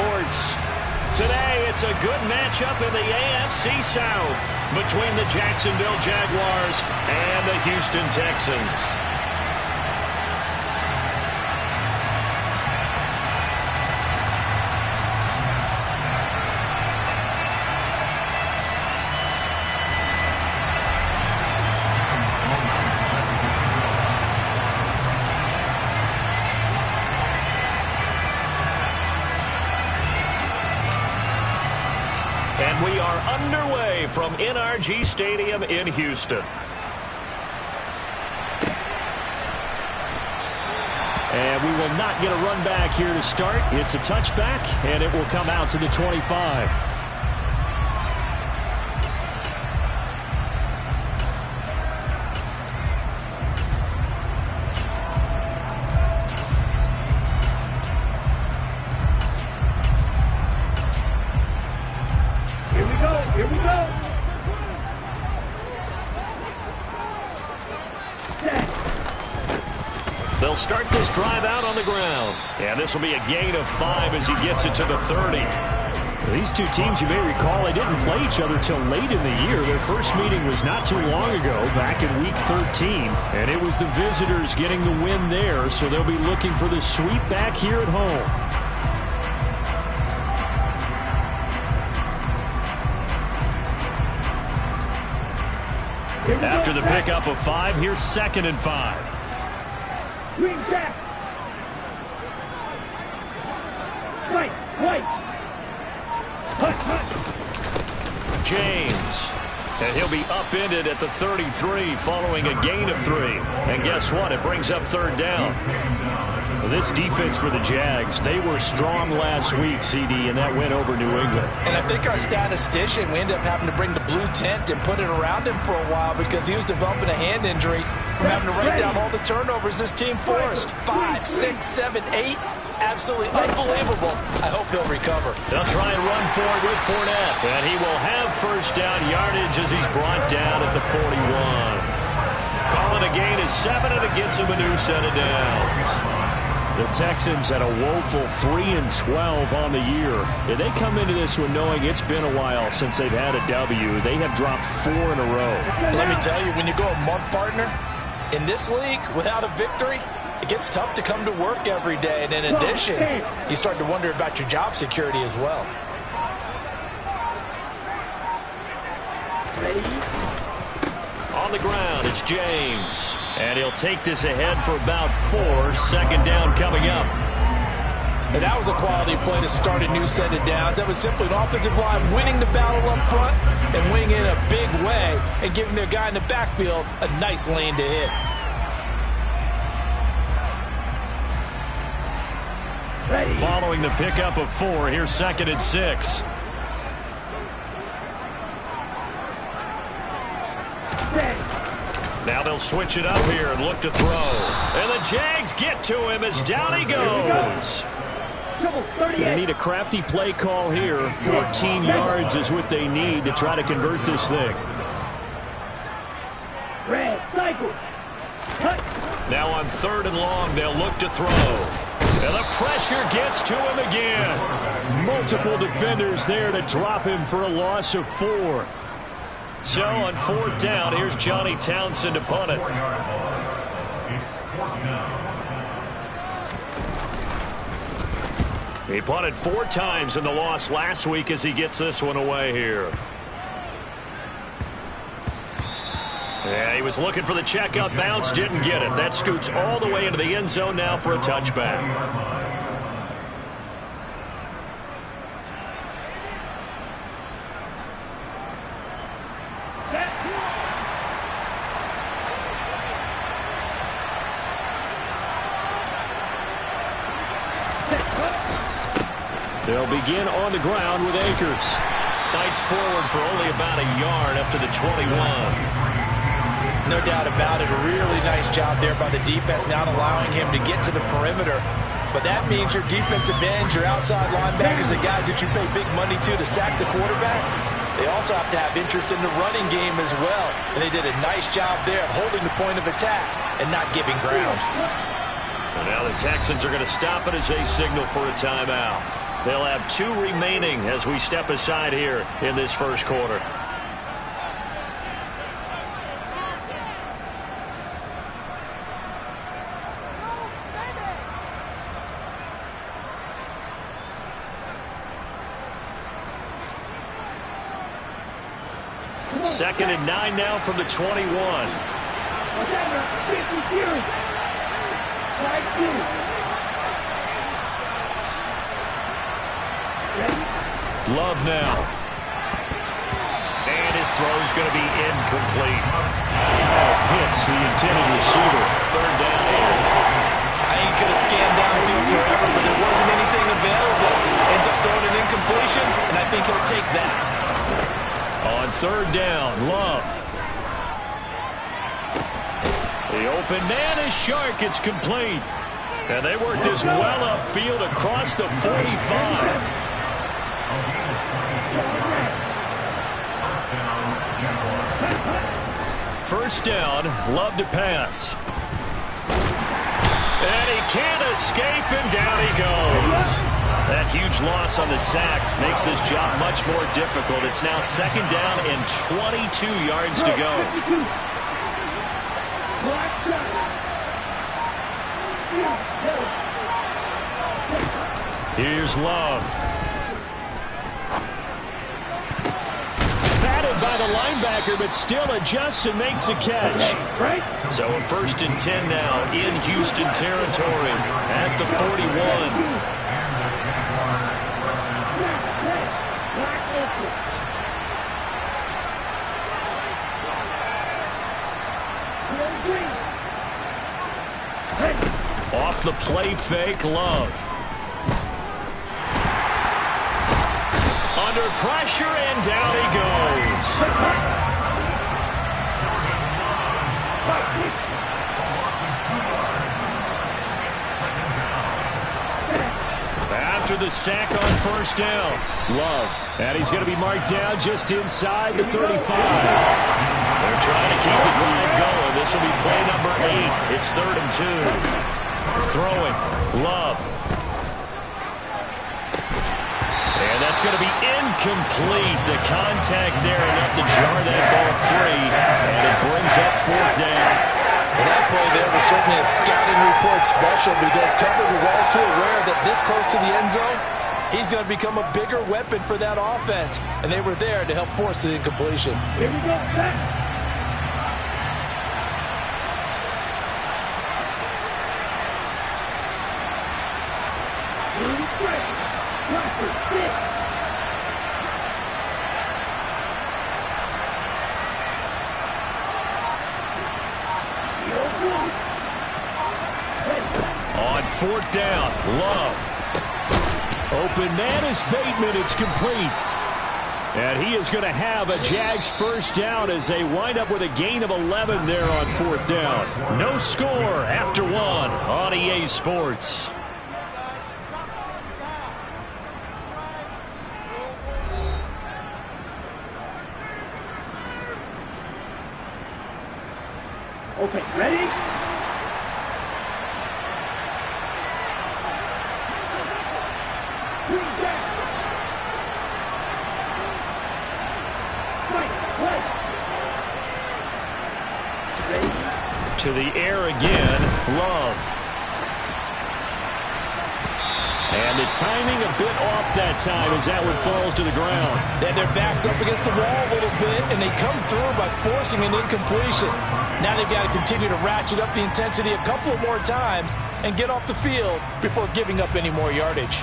Sports. Today, it's a good matchup in the AFC South between the Jacksonville Jaguars and the Houston Texans. And we are underway from NRG Stadium in Houston. And we will not get a run back here to start. It's a touchback, and it will come out to the 25. Here we go. They'll start this drive out on the ground. And this will be a gain of 5 as he gets it to the 30. These two teams, you may recall, they didn't play each other till late in the year. Their first meeting was not too long ago, back in Week 13. And it was the visitors getting the win there, so they'll be looking for the sweep back here at home. After the pickup of 5, here's 2nd and 5. Green back. Right. Hut. James. And he'll be upended at the 33 following a gain of 3. And guess what? It brings up 3rd down. This defense for the Jags, they were strong last week, CD, and that went over New England. And I think our statistician, we ended up having to bring the blue tent and put it around him for a while because he was developing a hand injury from having to write down all the turnovers this team forced. 5, 6, 7, 8. Absolutely unbelievable. I hope they'll recover. They'll try and run forward with Fournette. And he will have first down yardage as he's brought down at the 41. Calling a gain of 7, and it gets him a new set of downs. The Texans had a woeful 3-12 on the year. And they come into this one knowing it's been a while since they've had a W. They have dropped 4 in a row. Let me tell you, when you go a month, partner, in this league without a victory, it gets tough to come to work every day. And in addition, you start to wonder about your job security as well. On the ground, it's James. And he'll take this ahead for about 4. 2nd down coming up. And that was a quality play to start a new set of downs. That was simply an offensive line winning the battle up front and winning in a big way and giving their guy in the backfield a nice lane to hit. Following the pickup of 4, here's 2nd and 6. Now they'll switch it up here and look to throw. And the Jags get to him as down he goes. They need a crafty play call here. 14 yards is what they need to try to convert this thing. Now on 3rd and long, they'll look to throw. And the pressure gets to him again. Multiple defenders there to drop him for a loss of 4. So on 4th down, here's Johnny Townsend to punt it. He punted 4 times in the loss last week as he gets this one away here. Yeah, he was looking for the checkout bounce, didn't get it. That scoots all the way into the end zone now for a touchback. They'll begin on the ground with Akers. Fights forward for only about a yard up to the 21. No doubt about it. A really nice job there by the defense, not allowing him to get to the perimeter. But that means your defensive ends, your outside linebackers, the guys that you pay big money to sack the quarterback, they also have to have interest in the running game as well. And they did a nice job there of holding the point of attack and not giving ground. And now the Texans are going to stop it as they signal for a timeout. They'll have 2 remaining as we step aside here in this first quarter. Second and 9 now from the 21. Love now. And his throw is going to be incomplete. Hits the intended receiver. Third down here. I think he could have scanned downfield forever, but there wasn't anything available. Ends up throwing an incompletion, and I think he'll take that. On third down, Love. The open man is Shark. It's complete. And they work this well upfield across the 45. First down, Love to pass. And he can't escape, and down he goes. That huge loss on the sack makes this job much more difficult. It's now second down and 22 yards to go. Here's Love. Batted by the linebacker, but still adjusts and makes the catch. So a first and 10 now in Houston territory at the 41. Off the play fake, Love. Under pressure, and down he goes. After the sack on first down, Love. And he's going to be marked down just inside the 35. They're trying to keep the drive going. This will be play number 8. It's 3rd and 2. Throwing, Love. And that's going to be incomplete. The contact there enough to jar that ball free, and it brings up 4th down. Well, that play there was certainly a scouting report special because coverage was all too aware that this close to the end zone, he's going to become a bigger weapon for that offense, and they were there to help force the incompletion. Here we go, back. On 4th down, Love. Open man is Bateman. It's complete. And he is going to have a Jags first down as they wind up with a gain of 11 there on 4th down. No score after 1 on EA Sports. Okay, ready? To the air again, Love. And the timing a bit off that time as that one falls to the ground. Then their backs up against the wall a little bit, and they come through by forcing an incompletion. Now they've got to continue to ratchet up the intensity a couple more times and get off the field before giving up any more yardage.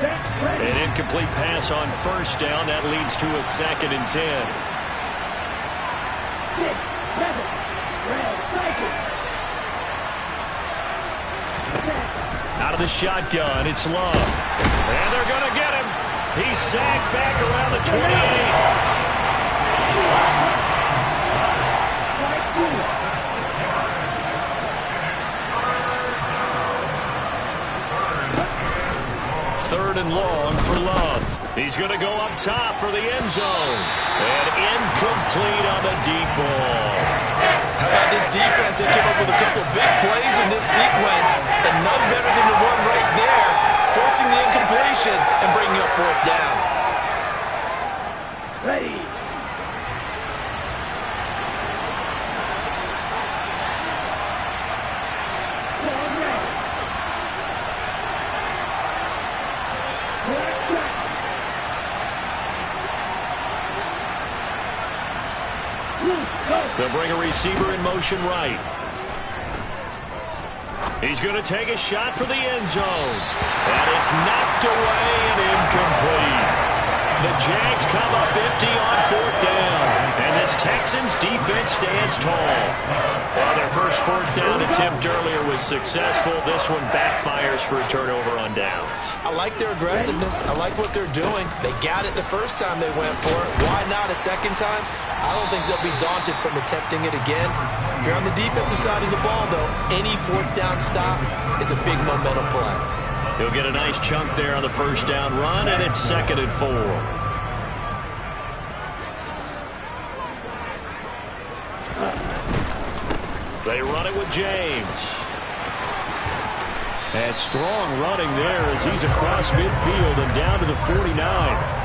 An incomplete pass on first down. That leads to a 2nd and 10. 6, 7, red, Out of the shotgun, it's Love. And they're going to get him. He's sacked back around the 28. Third and long for Love. He's going to go up top for the end zone. And incomplete on the deep ball. How This defense, they came up with a couple of big plays in this sequence, and none better than the one right there, forcing the incompletion and bringing up fourth down. Ready. They'll bring a receiver in motion right. He's going to take a shot for the end zone. And it's knocked away and incomplete. The Jags come up empty on fourth down. And this Texans defense stands tall. Well, their first fourth down attempt earlier was successful. This one backfires for a turnover on downs. I like their aggressiveness. I like what they're doing. They got it the first time they went for it. Why not a second time? I don't think they'll be daunted from attempting it again. If you're on the defensive side of the ball, though, any fourth down stop is a big momentum play. He'll get a nice chunk there on the first down run, and it's 2nd and 4. They run it with James. And strong running there as he's across midfield and down to the 49.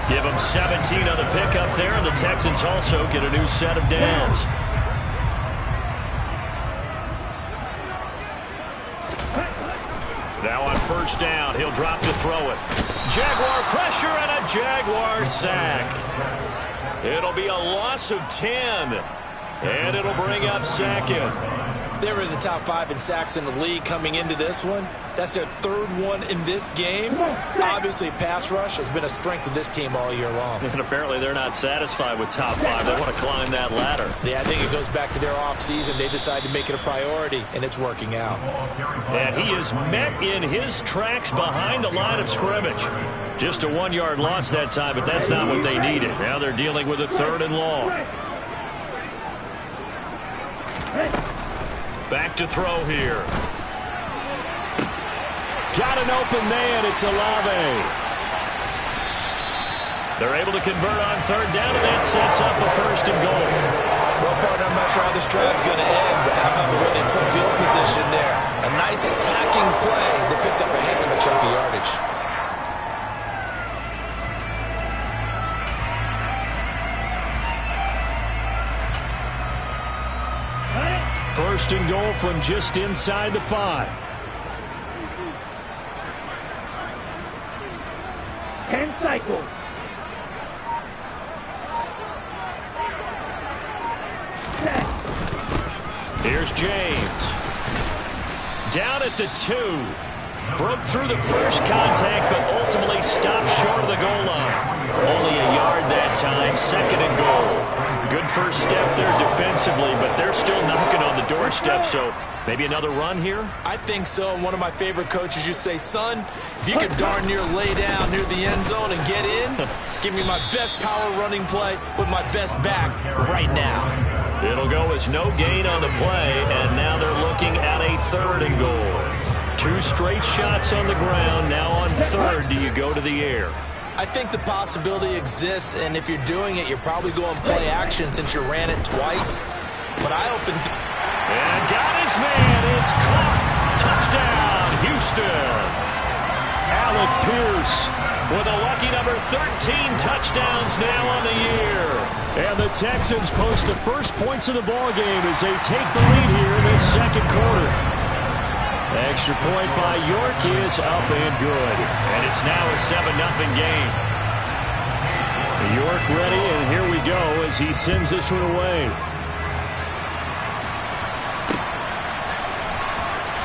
Give them 17 on the pickup there, and the Texans also get a new set of downs. Now on first down, he'll drop to throw it. Jaguar pressure and a Jaguar sack. It'll be a loss of 10, and it'll bring up 2nd. They were in the top 5 in sacks in the league coming into this one. That's their 3rd one in this game. Obviously, pass rush has been a strength of this team all year long. And apparently they're not satisfied with top 5. They want to climb that ladder. Yeah, I think it goes back to their offseason. They decided to make it a priority, and it's working out. And he is met in his tracks behind the line of scrimmage. Just a 1-yard loss that time, but that's not what they needed. Now they're dealing with a 3rd and long. Back to throw here. Got an open man. It's Olave. They're able to convert on 3rd down, and that sets up a 1st and goal. Well, partner, I'm not sure how this drive's going to end, but how about the way they flip field position there? A nice attacking play that picked up a heck of a chunk of yardage. First and goal from just inside the 5. 10 cycles. Here's James. Down at the 2. Broke through the first contact, but ultimately stopped short of the goal line. Only a yard that time. 2nd and goal. Good first step there defensively, but they're still knocking on the doorstep, so maybe another run here? I think so. And one of my favorite coaches used to say, son, if you can darn near lay down near the end zone and get in, give me my best power running play with my best back right now. It'll go as no gain on the play, and now they're looking at a 3rd and goal. 2 straight shots on the ground. Now on 3rd, do you go to the air? I think the possibility exists, and if you're doing it, you're probably going play action since you ran it twice. But I open... And got his man. It's caught. Touchdown, Houston. Alec Pierce with a lucky number 13 touchdowns now on the year. And the Texans post the first points of the ballgame as they take the lead here in this 2nd quarter. Extra point by York is up and good. And it's now a 7-0 game. York ready, and here we go as he sends this one away.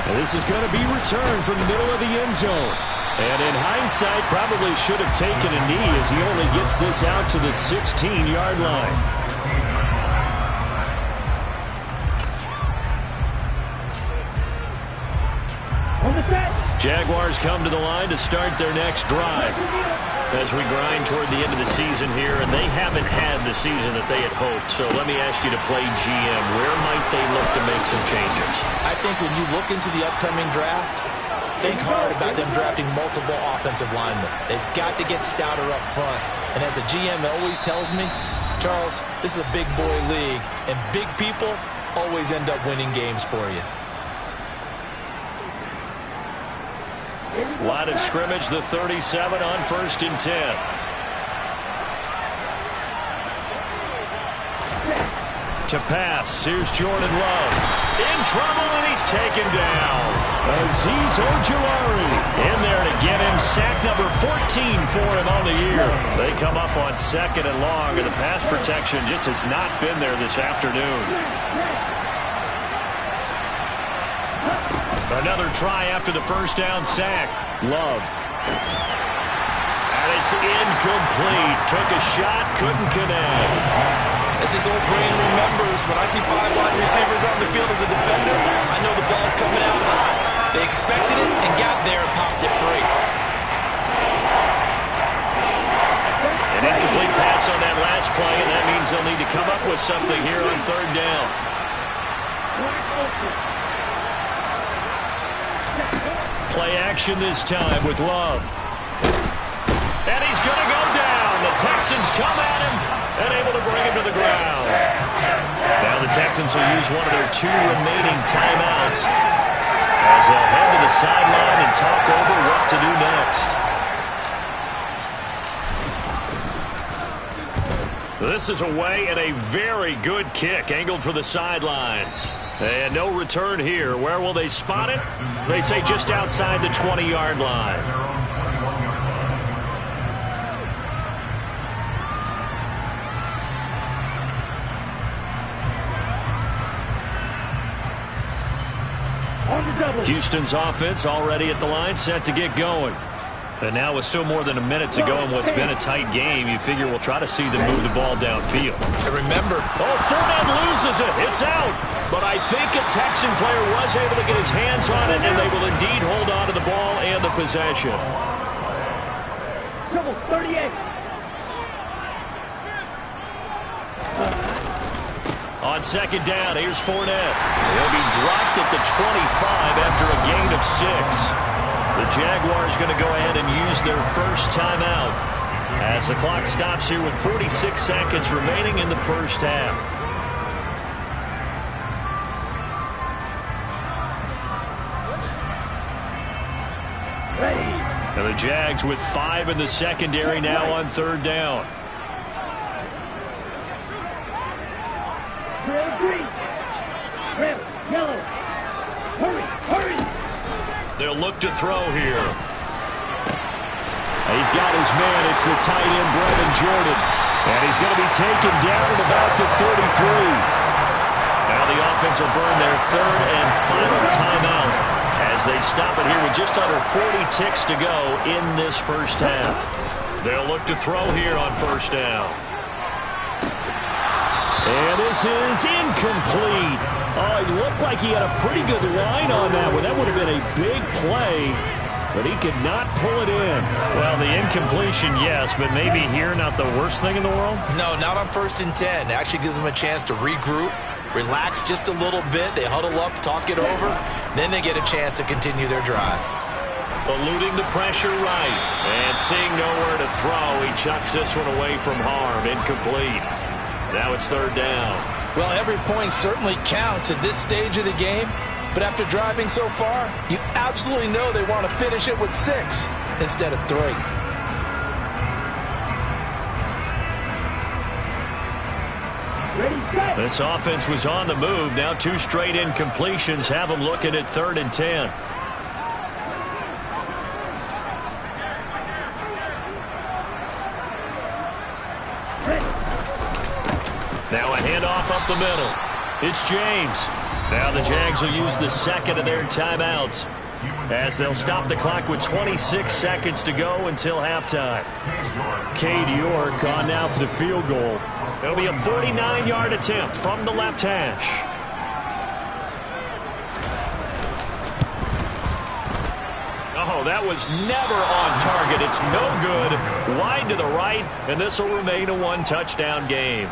And this is going to be returned from the middle of the end zone. And in hindsight, probably should have taken a knee as he only gets this out to the 16-yard line. Jaguars come to the line to start their next drive as we grind toward the end of the season here, and they haven't had the season that they had hoped. So let me ask you to play GM. Where might they look to make some changes? I think when you look into the upcoming draft, think hard about them drafting multiple offensive linemen. They've got to get stouter up front. And as a GM always tells me, Charles, this is a big boy league, and big people always end up winning games for you. Line of scrimmage, the 37 on 1st and 10. To pass, here's Jordan Love. In trouble, and he's taken down. Azeez Ojulari in there to get him sack number 14 for him on the year. They come up on 2nd and long, and the pass protection just has not been there this afternoon. Another try after the first down sack. Love. And it's incomplete. Took a shot, couldn't connect. As his old brain remembers, when I see 5 wide receivers on the field as a defender, I know the ball's coming out high. They expected it and got there and popped it free. An incomplete pass on that last play, and that means they'll need to come up with something here on 3rd down. Play action this time with Love. And he's going to go down. The Texans come at him and able to bring him to the ground. Now the Texans will use one of their 2 remaining timeouts as they'll head to the sideline and talk over what to do next. This is away and a very good kick angled for the sidelines. And no return here. Where will they spot it? They say just outside the 20-yard line. Houston's offense already at the line, set to get going. And now with still more than a minute to go in what's been a tight game, you figure we'll try to see them move the ball downfield. And remember, Fournette loses it. It's out. But I think a Texan player was able to get his hands on it, and they will indeed hold on to the ball and the possession. 38. On 2nd down, here's Fournette. He'll be dropped at the 25 after a gain of 6. The Jaguars going to go ahead and use their first timeout as the clock stops here with 46 seconds remaining in the first half. And the Jags with 5 in the secondary now on 3rd down. Green. Red. Yellow. Hurry. Hurry. They'll look to throw here. He's got his man. It's the tight end, Brevin Jordan. And he's going to be taken down at about the 33. Now the offense will burn their 3rd and final timeout as they stop it here with just under 40 ticks to go in this first half. They'll look to throw here on 1st down. And this is incomplete. Oh, it looked like he had a pretty good line on that one. That would have been a big play, but he could not pull it in. Well, the incompletion, yes, but maybe here not the worst thing in the world? No, not on 1st and 10. It actually gives them a chance to regroup, relax just a little bit. They huddle up, talk it over. Then they get a chance to continue their drive. Eluding the pressure right. And seeing nowhere to throw, he chucks this one away from harm. Incomplete. Now it's 3rd down. Well, every point certainly counts at this stage of the game. But after driving so far, you absolutely know they want to finish it with 6 instead of 3. This offense was on the move. Now 2 straight incompletions have them looking at 3rd and 10. Now a handoff up the middle. It's James. Now the Jags will use the 2nd of their timeouts as they'll stop the clock with 26 seconds to go until halftime. Cade York on now for the field goal. It'll be a 49-yard attempt from the left hash. Oh, that was never on target. It's no good. Wide to the right, and this will remain a 1-touchdown game.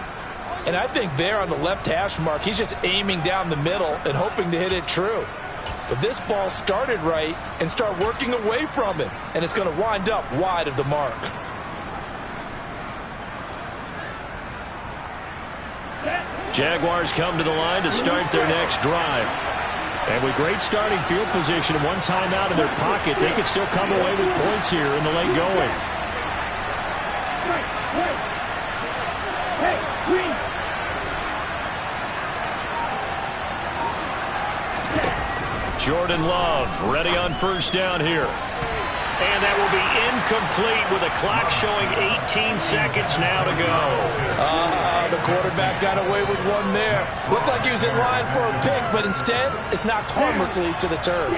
And I think there on the left hash mark, he's just aiming down the middle and hoping to hit it true. But this ball started right and start working away from him, and it's going to wind up wide of the mark. Jaguars come to the line to start their next drive. And with great starting field position and one timeout in their pocket, they could still come away with points here in the late going. Hey, green. Jordan Love ready on first down here. And that will be incomplete with a clock showing 18 seconds now to go. The quarterback got away with one there. Looked like he was in line for a pick, but instead it's knocked harmlessly to the turf.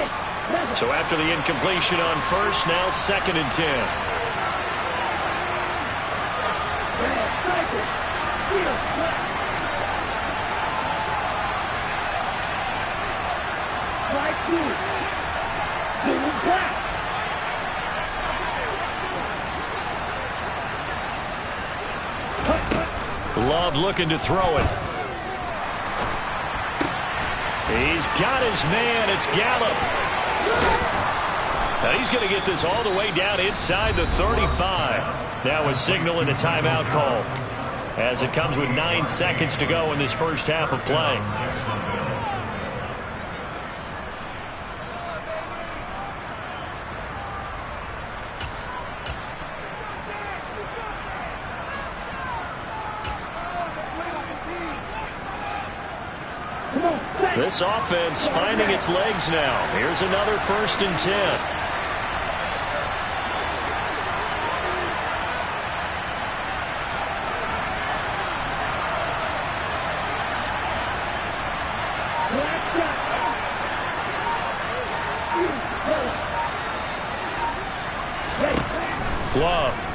So after the incompletion on first, now 2nd and 10. Love looking to throw it. He's got his man. It's Gallup. Now he's going to get this all the way down inside the 35. Now a signal and a timeout call as it comes with 9 seconds to go in this first half of play. This offense finding its legs now. Here's another 1st and 10. Love.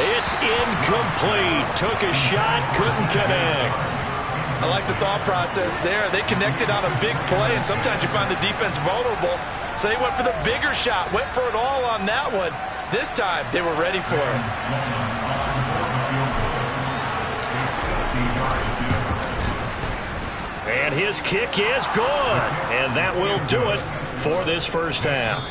It's incomplete. Took a shot, couldn't connect. I like the thought process there. They connected on a big play, and sometimes you find the defense vulnerable. So they went for the bigger shot, went for it all on that one. This time, they were ready for it. And his kick is good. And that will do it for this first half.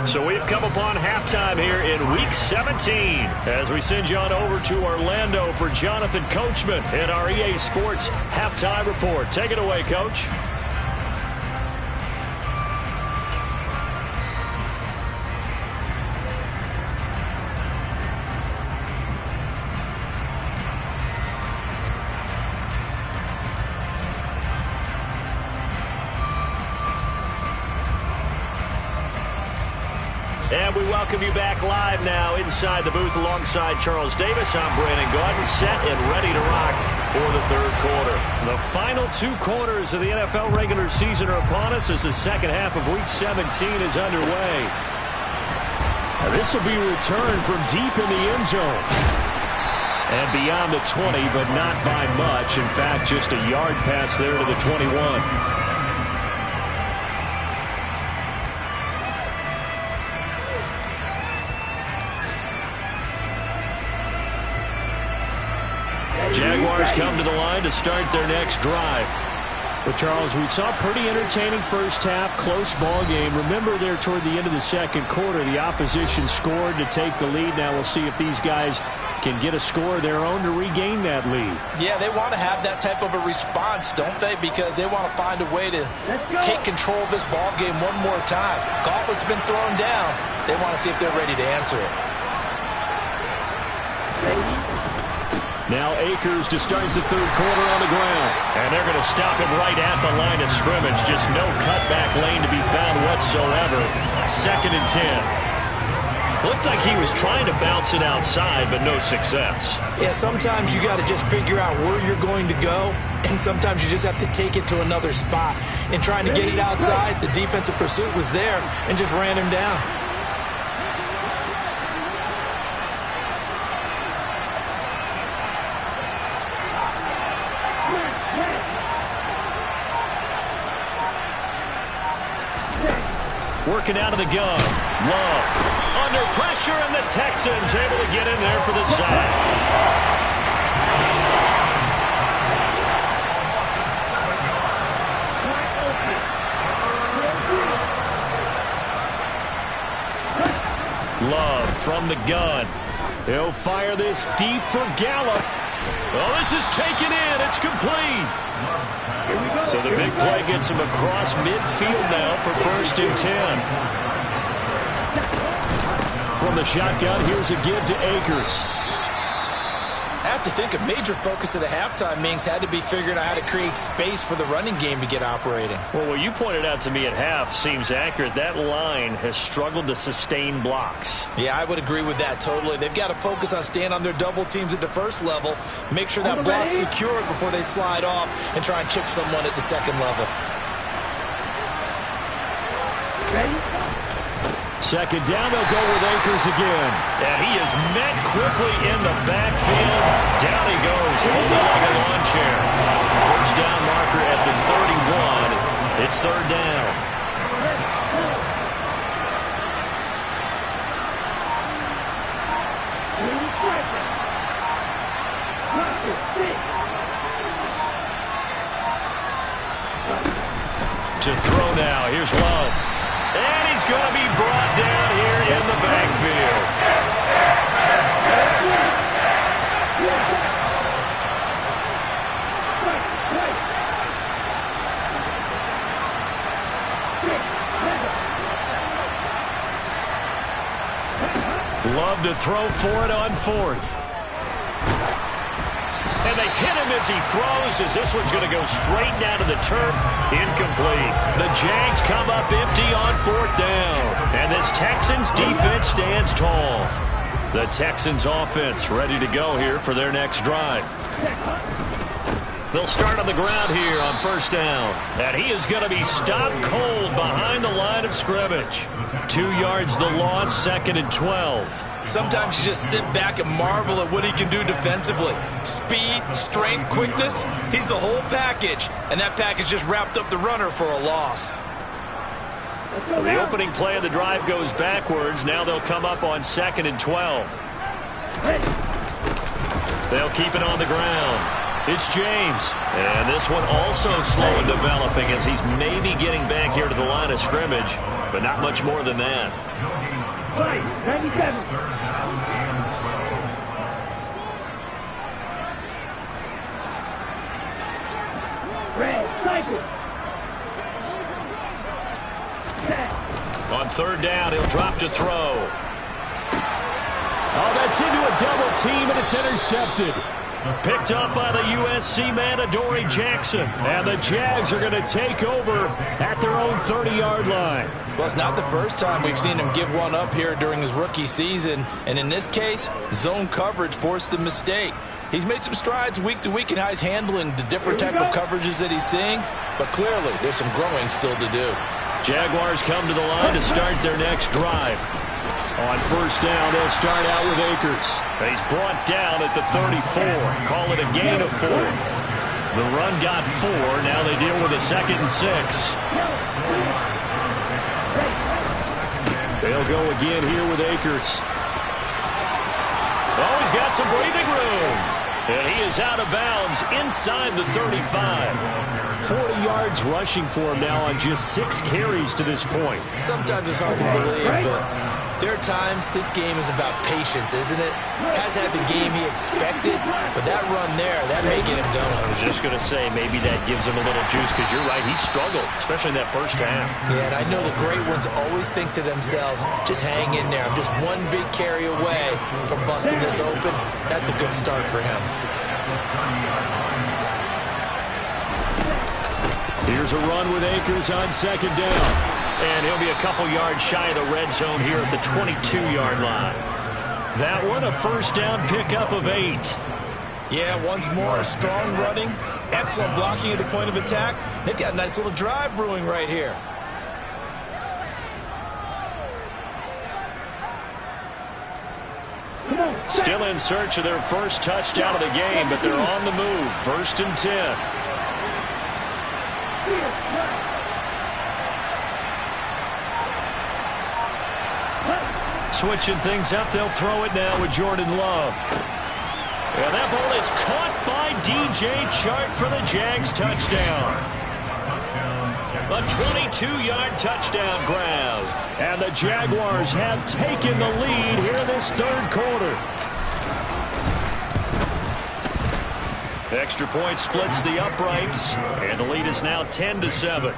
So we've come upon halftime here in Week 17 as we send you on over to Orlando for Jonathan Coachman in our EA Sports Halftime Report. Take it away, Coach. And we welcome you back live now inside the booth alongside Charles Davis. I'm Brandon Gaudin, set and ready to rock for the third quarter. The final 2 quarters of the NFL regular season are upon us as the second half of Week 17 is underway. Now this will be returned from deep in the end zone. And beyond the 20, but not by much. In fact, just a yard pass there to the 21. Jaguars come to the line to start their next drive. But, Charles, we saw a pretty entertaining first half, close ball game. Remember there toward the end of the second quarter, the opposition scored to take the lead. Now we'll see if these guys can get a score of their own to regain that lead. Yeah, they want to have that type of a response, don't they? Because they want to find a way to take control of this ball game one more time. Gauntlet's been thrown down. They want to see if they're ready to answer it. Now Akers to start the third quarter on the ground. And they're going to stop him right at the line of scrimmage. Just no cutback lane to be found whatsoever. 2nd and 10. Looked like he was trying to bounce it outside, but no success. Yeah, sometimes you got to just figure out where you're going to go, and sometimes you just have to take it to another spot. And trying to get it outside, the defensive pursuit was there and just ran him down. Working out of the gun. Love. Under pressure, and the Texans able to get in there for the sack. Love from the gun. He'll fire this deep for Gallup. Oh, this is taken in. It's complete. So the big play gets him across midfield now for 1st and 10. From the shotgun, here's a give to Akers. I have to think a major focus of the halftime Mings had to be figuring out how to create space for the running game to get operating. Well, what you pointed out to me at half seems accurate. That line has struggled to sustain blocks. Yeah, I would agree with that totally. They've got to focus on staying on their double teams at the first level, make sure that block's secured before they slide off and try and chip someone at the second level. Ready? Second down, they'll go with Akers again. And he is met quickly in the backfield. Down he goes, folded like a lawn chair. First down marker at the 31. It's 3rd down. To throw now, here's Love. And he's going to be brought down here in the backfield. Love to throw for it on 4th. And they hit him as he throws, as this one's going to go straight down to the turf. Incomplete. The Jags come up empty on 4th down. And this Texans defense stands tall. The Texans offense ready to go here for their next drive. They'll start on the ground here on 1st down. And he is going to be stopped cold behind the line of scrimmage. 2 yards the loss, 2nd and 12. Sometimes you just sit back and marvel at what he can do defensively. Speed, strength, quickness, he's the whole package. And that package just wrapped up the runner for a loss. So the opening play of the drive goes backwards. Now they'll come up on 2nd and 12. They'll keep it on the ground. It's James. And this one also slow in developing as he's maybe getting back here to the line of scrimmage, but not much more than that. 97. Red, cycle. On 3rd down, he'll drop to throw. Oh, that's into a double team, and it's intercepted. Picked up by the USC man, Adoree Jackson. And the Jags are going to take over at their own 30-yard line. Well, it's not the first time we've seen him give one up here during his rookie season. And in this case, zone coverage forced the mistake. He's made some strides week to week in how he's handling the different type of coverages that he's seeing. But clearly, there's some growing still to do. Jaguars come to the line to start their next drive. On 1st down, they'll start out with Akers. He's brought down at the 34. Call it a gain of 4. The run got 4. Now they deal with a 2nd and 6. They'll go again here with Akers. Oh, he's got some breathing room. And he is out of bounds inside the 35. 40 yards rushing for him now on just 6 carries to this point. Sometimes it's hard to believe, but there are times this game is about patience, isn't it? Has had the game he expected, but that run there, that may get him going. I was just going to say, maybe that gives him a little juice, because you're right, he struggled, especially in that first half. Yeah, and I know the great ones always think to themselves, just hang in there. I'm just one big carry away from busting this open. That's a good start for him. Here's a run with Akers on 2nd down. And he'll be a couple yards shy of the red zone here at the 22-yard line. That one, a 1st down pickup of 8. Yeah, once more, strong running, excellent blocking at the point of attack. They've got a nice little drive brewing right here. Still in search of their first touchdown of the game, but they're on the move. 1st and 10. Switching things up, they'll throw it now with Jordan Love. And that ball is caught by DJ Chark for the Jags touchdown. A 22-yard touchdown grab. And the Jaguars have taken the lead here in this 3rd quarter. Extra point splits the uprights, and the lead is now 10-7.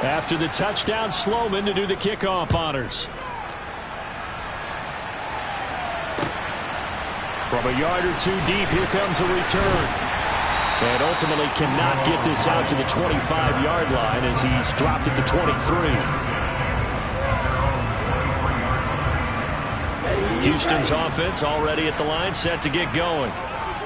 After the touchdown, Sloman to do the kickoff honors. From a yard or two deep, here comes a return. And ultimately cannot get this out to the 25-yard line as he's dropped at the 23. Houston's offense already at the line, set to get going.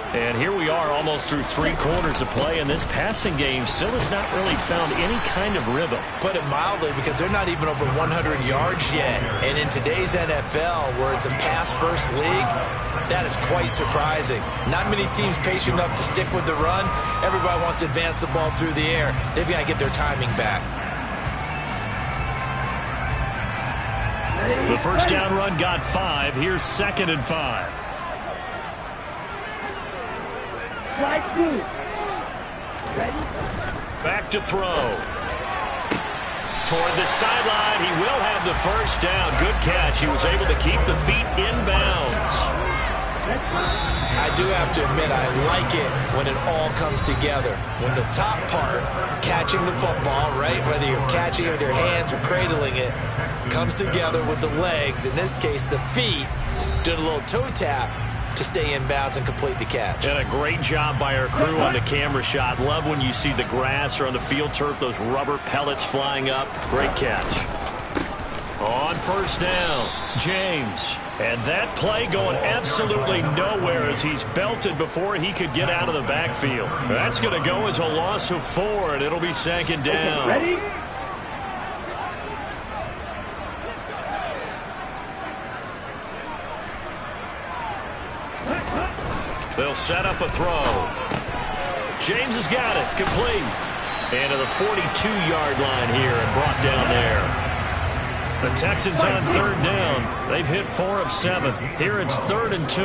And here we are almost through 3 quarters of play, and this passing game still has not really found any kind of rhythm. Put it mildly, because they're not even over 100 yards yet. And in today's NFL, where it's a pass-first league, that is quite surprising. Not many teams patient enough to stick with the run. Everybody wants to advance the ball through the air. They've got to get their timing back. The first down run got 5. Here's 2nd and 5. Back to throw. Toward the sideline. He will have the first down. Good catch. He was able to keep the feet inbounds. I do have to admit, I like it when it all comes together. When the top part, catching the football, right, whether you're catching it with your hands or cradling it, comes together with the legs. In this case, the feet, doing a little toe tap to stay in bounds and complete the catch. And a great job by our crew on the camera shot. Love when you see the grass or on the field turf, those rubber pellets flying up. Great catch. On first down, James. And that play going absolutely nowhere as he's belted before he could get out of the backfield. That's going to go as a loss of 4, and it'll be 2nd down. Ready? They'll set up a throw. James has got it. Complete. And to the 42-yard line here and brought down there. The Texans on 3rd down. They've hit 4 of 7. Here it's 3rd and 2.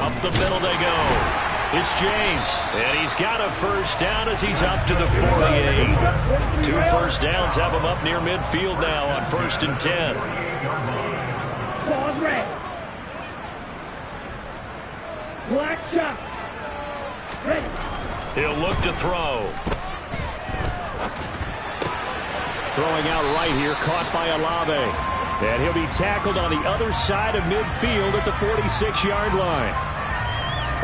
Up the middle they go. It's James. And he's got a first down as he's up to the 48. 2 first downs have him up near midfield now on 1st and 10. Ball red. Black shot. Ready. He'll look to throw. Throwing out right here, caught by Olave. And he'll be tackled on the other side of midfield at the 46-yard line.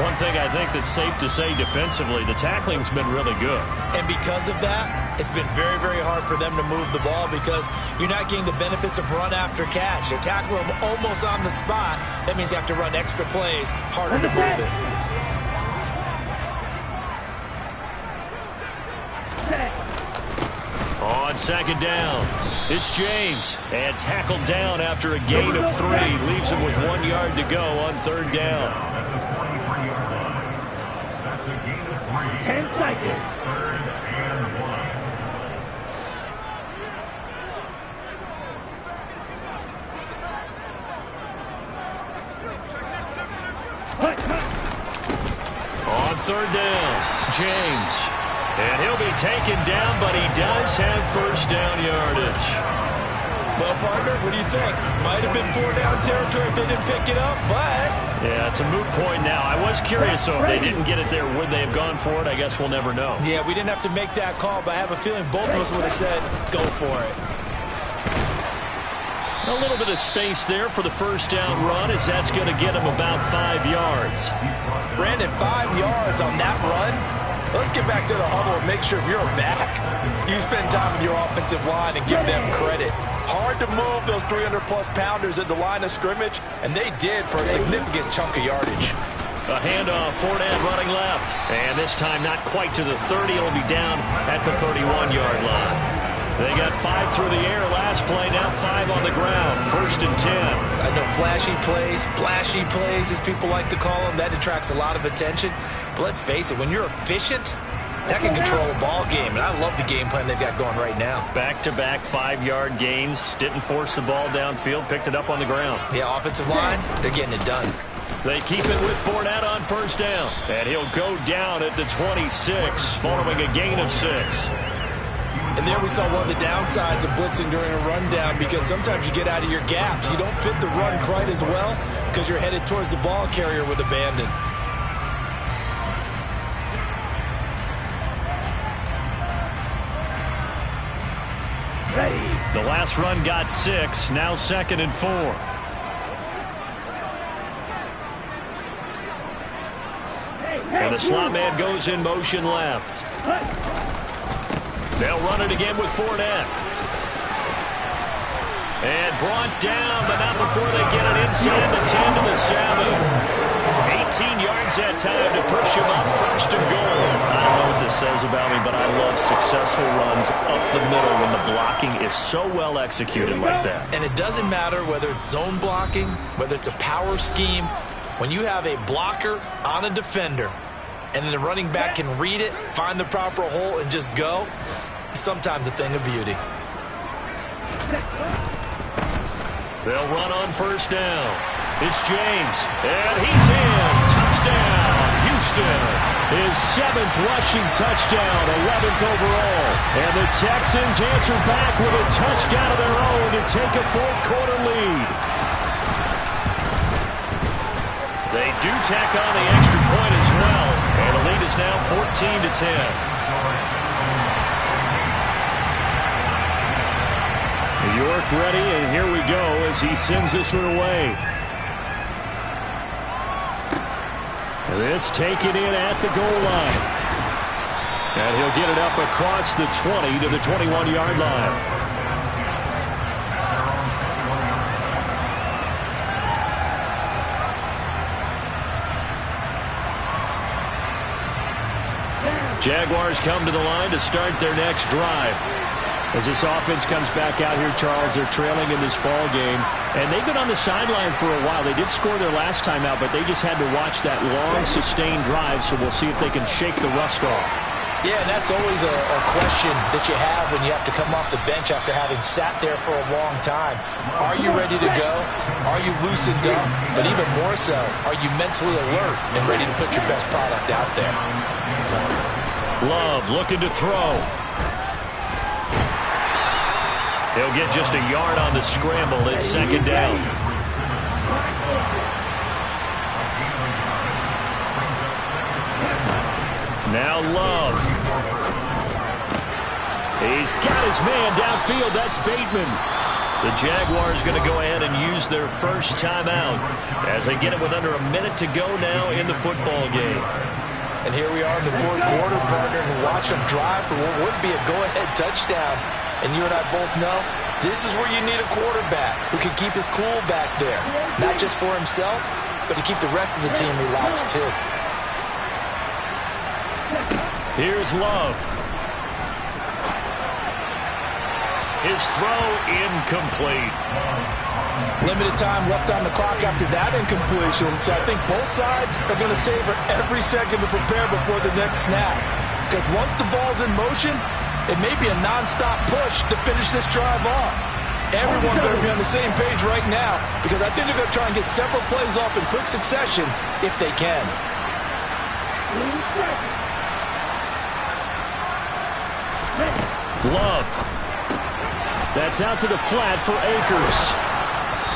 One thing I think that's safe to say defensively, the tackling's been really good. And because of that, it's been very, very hard for them to move the ball because you're not getting the benefits of run after catch. They're tackling them almost on the spot. That means you have to run extra plays, harder to move it. On 2nd down, it's James. And tackled down after a gain of 3. Leaves him with 1 yard to go on 3rd down. 10 seconds. On 3rd down, James. And he'll be taken down, but he does have first down yardage. Well, partner, what do you think? Might have been 4 down territory if they didn't pick it up, but... Yeah, it's a moot point now. I was curious, so if they didn't get it there, would they have gone for it? I guess we'll never know. Yeah, we didn't have to make that call, but I have a feeling both of us would have said, go for it. A little bit of space there for the first down run, as that's going to get him about 5 yards. Brandon, 5 yards on that run? Let's get back to the huddle and make sure you're back. You spend time with your offensive line and give them credit. Hard to move those 300-plus pounders at the line of scrimmage, and they did for a significant chunk of yardage. A handoff, Fournette running left. And this time not quite to the 30. It'll be down at the 31-yard line. They got 5 through the air last play, now 5 on the ground. 1st and 10. I know flashy plays, splashy plays, as people like to call them, that attracts a lot of attention. But let's face it, when you're efficient, that can control a ball game, and I love the game plan they've got going right now. Back-to-back 5-yard gains. Didn't force the ball downfield. Picked it up on the ground. Yeah, offensive line, they're getting it done. They keep it with Fournette on first down. And he'll go down at the 26 following a gain of 6. And there we saw one of the downsides of blitzing during a rundown, because sometimes you get out of your gaps. You don't fit the run quite as well because you're headed towards the ball carrier with abandon. The last run got 6. Now 2nd and 4. And the slot man goes in motion left. They'll run it again with Fournette. And brought down, but not before they get it inside the 10 to the 7. 18 yards that time to push him up 1st and goal. I don't know what this says about me, but I love successful runs up the middle when the blocking is so well executed like that. And it doesn't matter whether it's zone blocking, whether it's a power scheme. When you have a blocker on a defender, and then the running back can read it, find the proper hole, and just go, sometimes a thing of beauty. They'll run on first down. It's James, and he's in. Touchdown, Houston. His 7th rushing touchdown, 11th overall. And the Texans answer back with a touchdown of their own to take a 4th-quarter lead. They do tack on the extra point as well, and the lead is now 14-10. York ready, and here we go as he sends this one away. This taken in at the goal line. And he'll get it up across the 20 to the 21-yard line. Jaguars come to the line to start their next drive. As this offense comes back out here, Charles, they're trailing in this ball game. And they've been on the sideline for a while. They did score their last time out, but they just had to watch that long, sustained drive, so we'll see if they can shake the rust off. Yeah, and that's always a question that you have when you have to come off the bench after having sat there for a long time. Are you ready to go? Are you loosened up? But even more so, are you mentally alert and ready to put your best product out there? Love looking to throw. He'll get just a yard on the scramble. It's 2nd down. Now Love. He's got his man downfield. That's Bateman. The Jaguars going to go ahead and use their first timeout as they get it with under a minute to go now in the football game. And here we are in the 4th quarter, partner, and watch them drive for what would be a go-ahead touchdown. And you and I both know this is where you need a quarterback who can keep his cool back there. Not just for himself, but to keep the rest of the team relaxed too. Here's Love. His throw incomplete. Limited time left on the clock after that incompletion. So I think both sides are going to savor every second to prepare before the next snap. Because once the ball's in motion, it may be a non-stop push to finish this drive off. Everyone better be on the same page right now, because I think they're going to try and get several plays off in quick succession if they can. Love. That's out to the flat for Akers.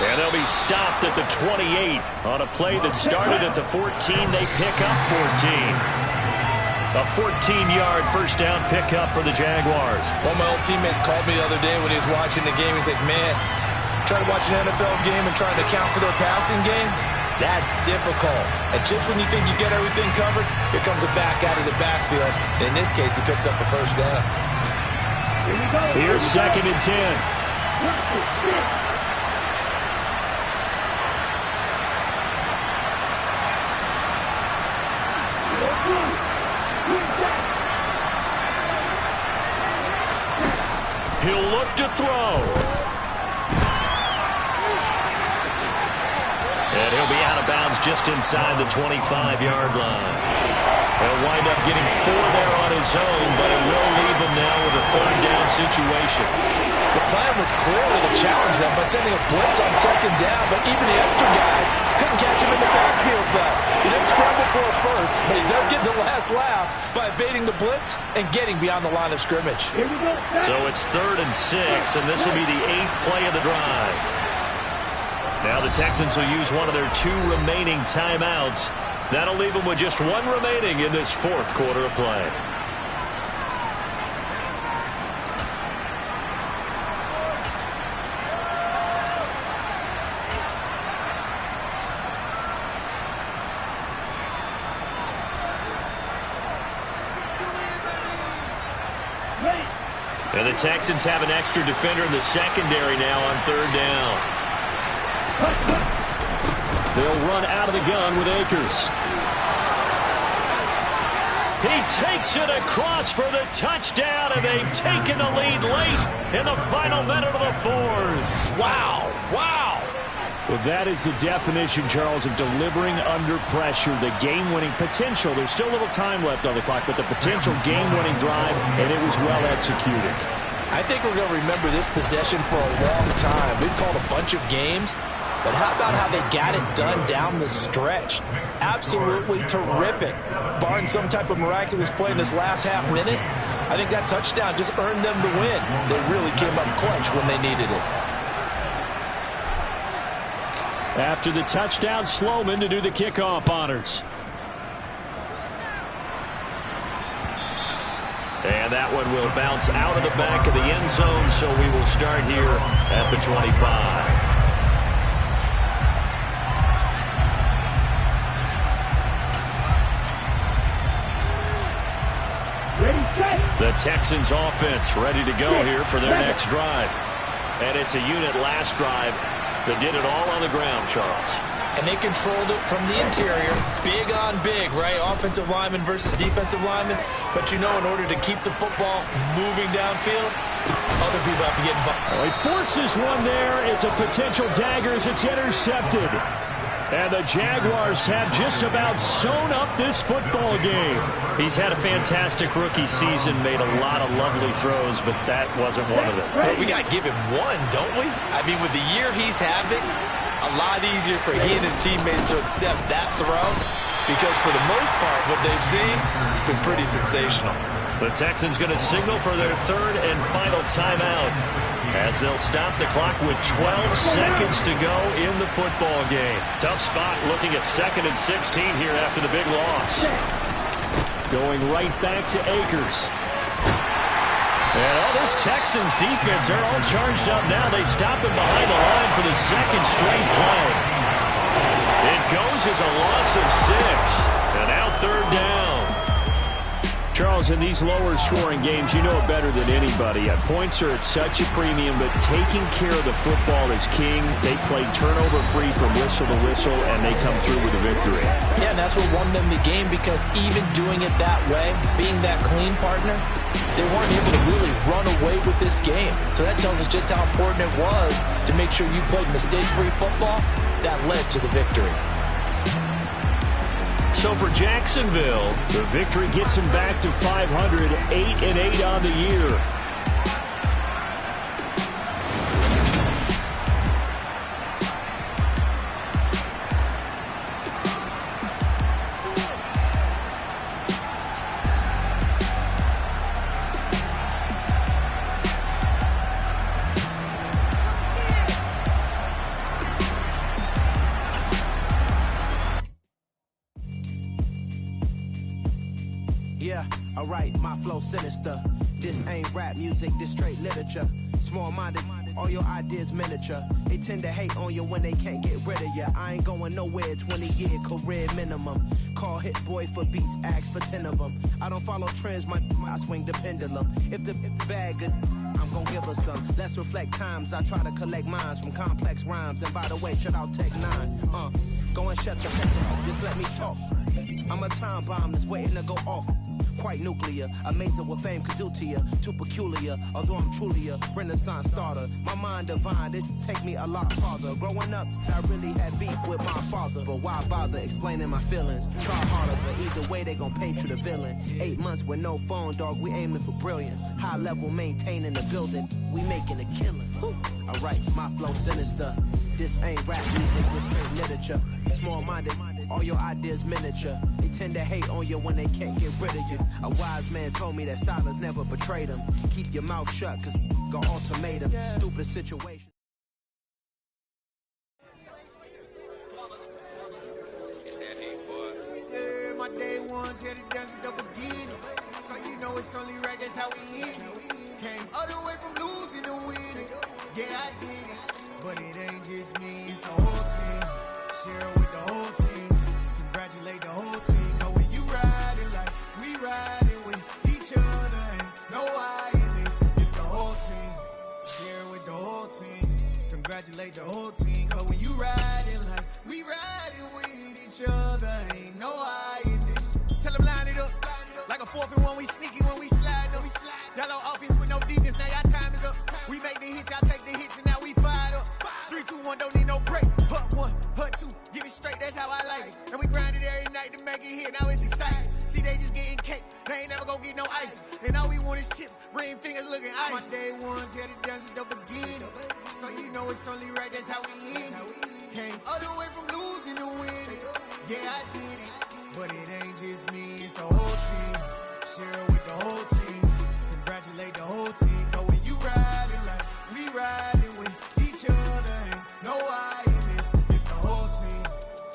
And they'll be stopped at the 28 on a play that started at the 14. They pick up 14. A 14-yard first down pickup for the Jaguars. One of my old teammates called me the other day when he was watching the game. He's like, man, trying to watch an NFL game and trying to account for their passing game, that's difficult. And just when you think you get everything covered, here comes a back out of the backfield. And in this case, he picks up a first down. Here's 2nd and 10. He'll look to throw. And he'll be out of bounds just inside the 25-yard line. He'll wind up getting 4 there on his own, but it will leave him now with a 3rd down situation. The plan was clearly to challenge them by sending a blitz on 2nd down, but even the extra guys couldn't catch him in the backfield. But he didn't scramble for a first, but he does get the last laugh by evading the blitz and getting beyond the line of scrimmage. So it's 3rd and 6, and this will be the 8th play of the drive. Now the Texans will use one of their 2 remaining timeouts. That'll leave them with just 1 remaining in this 4th quarter of play. And the Texans have an extra defender in the secondary now on 3rd down. They'll run out of the gun with Akers. He takes it across for the touchdown, and they've taken the lead late in the final minute of the 4th. Wow, wow. Well, that is the definition, Charles, of delivering under pressure. The game-winning potential. There's still a little time left on the clock, but the potential game-winning drive, and it was well executed. I think we're going to remember this possession for a long time. We've called a bunch of games, but how about how they got it done down the stretch? Absolutely terrific. Barring some type of miraculous play in this last half minute, I think that touchdown just earned them the win. They really came up clutch when they needed it. After the touchdown, Sloman to do the kickoff honors. And that one will bounce out of the back of the end zone, so we will start here at the 25. The Texans offense ready to go here for their next drive. And it's a unit last drive that did it all on the ground, Charles. And they controlled it from the interior. Big on big, right? Offensive lineman versus defensive lineman. But you know, in order to keep the football moving downfield, other people have to get involved. Oh, he forces one there. It's a potential dagger as it's intercepted. And the Jaguars have just about sewn up this football game. He's had a fantastic rookie season, made a lot of lovely throws, but that wasn't one of them. Well, we got to give him one, don't we? I mean, with the year he's having, a lot easier for he and his teammates to accept that throw, because for the most part, what they've seen, it's been pretty sensational. The Texans going to signal for their 3rd and final timeout as they'll stop the clock with 12 seconds to go in the football game. Tough spot looking at 2nd and 16 here after the big loss. Going right back to Akers. And all this Texans defense, they're all charged up now. They stop him behind the line for the 2nd straight play. It goes as a loss of 6. And now 3rd down. Charles, in these lower-scoring games, you know it better than anybody. Points are at such a premium, but taking care of the football is king. They play turnover-free from whistle to whistle, and they come through with a victory. Yeah, and that's what won them the game, because even doing it that way, being that clean partner, they weren't able to really run away with this game. So that tells us just how important it was to make sure you played mistake-free football. That led to the victory. So for Jacksonville, the victory gets them back to 500, 8-8 on the year. Yeah, alright, my flow sinister. This ain't rap music, this straight literature. Small-minded, all your ideas miniature. They tend to hate on you when they can't get rid of you. I ain't going nowhere, 20-year career minimum. Call Hit Boy for beats, ask for 10 of them. I don't follow trends, I swing the pendulum. If the bag good, I'm gonna give her some. Let's reflect times, I try to collect minds from complex rhymes. And by the way, shout out Tech 9. Go and shut the fuck up, just let me talk. I'm a time bomb that's waiting to go off. quite nuclear. Amazing what fame could do to you. Too peculiar, although I'm truly a Renaissance starter. My mind divine, it take me a lot farther. Growing up, I really had beef with my father, but why bother explaining my feelings? Try harder, but either way they gon' paint you the villain. 8 months with no phone, dog, we aiming for brilliance. High level maintaining the building, we making a killing. Alright, my flow sinister. This ain't rap music, this straight literature. Small-minded, all your ideas miniature. They tend to hate on you when they can't get rid of you. A wise man told me that silence never betrayed him. Keep your mouth shut, cause got ultimatum. Stupid situation. It's that hate, boy. Yeah, my day ones here to dance at the beginning. So you know it's only right, that's how we end it. Came all the way from losing to winning. Yeah, I did it. But it ain't just me, it's the whole team. Share it with the whole team. Congratulate the whole team. But when you riding like we riding with each other, ain't no I in this. It's the whole team. Share it with the whole team. Congratulate the whole team. But when you riding like we riding with each other, ain't no I in this. Tell them line it up. Like a 4th and 1, we sneaky when we slide them. Y'all on offense with no defense, now y'all time is up. We make the hits, y'all take the hits, and now we fired up. 3, 2, 1, don't need no break. Hut 1, hut 2, give it straight, that's how I like it. And we grind it every night to make it hit, now it's exciting. See, they just getting cake, they ain't never gonna get no ice. And all we want is chips, ring fingers looking ice. My day ones here to dance at the beginning. So you know it's only right, that's how we end it. Came all the way from losing to winning. Yeah, I did it. But it ain't just me, it's the whole team. Share it with the whole team. Congratulate the whole team. Cause when you riding like we riding with each other, ain't no I in this. It's the whole team.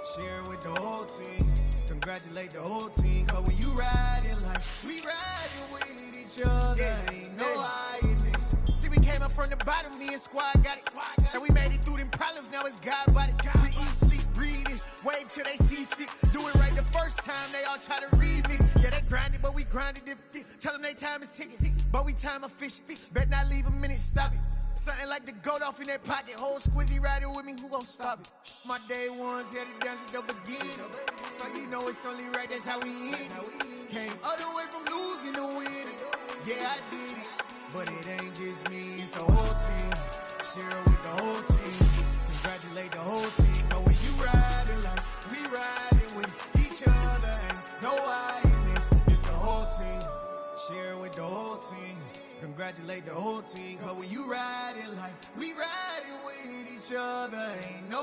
Share it with the whole team. Congratulate the whole team. Cause when you riding like we riding with each other, ain't no I in this. See, we came up from the bottom, me and squad got it. And we made it through them problems, now it's God body. We eat, sleep, breathe this, wave till they see sick. Do it right the first time, they all try to remix. Yeah, they grinded, but we grinded different. Tell them they time is ticking, but we time efficient. Bet not leave a minute, stop it. Something like the goat off in that pocket. Whole squizzy riding with me, who gon' stop it? My day ones here to dance at the beginning. So you know it's only right, that's how we end it. Came all the way from losing to winning. Yeah, I did it. But it ain't just me, it's the whole team. Share it with the whole team. Congratulate the whole team. But when you riding like we riding with each other, ain't no I in this. It's the whole team. Share it with the whole team. Congratulate the whole team. Cause when you riding like we riding with each other, ain't no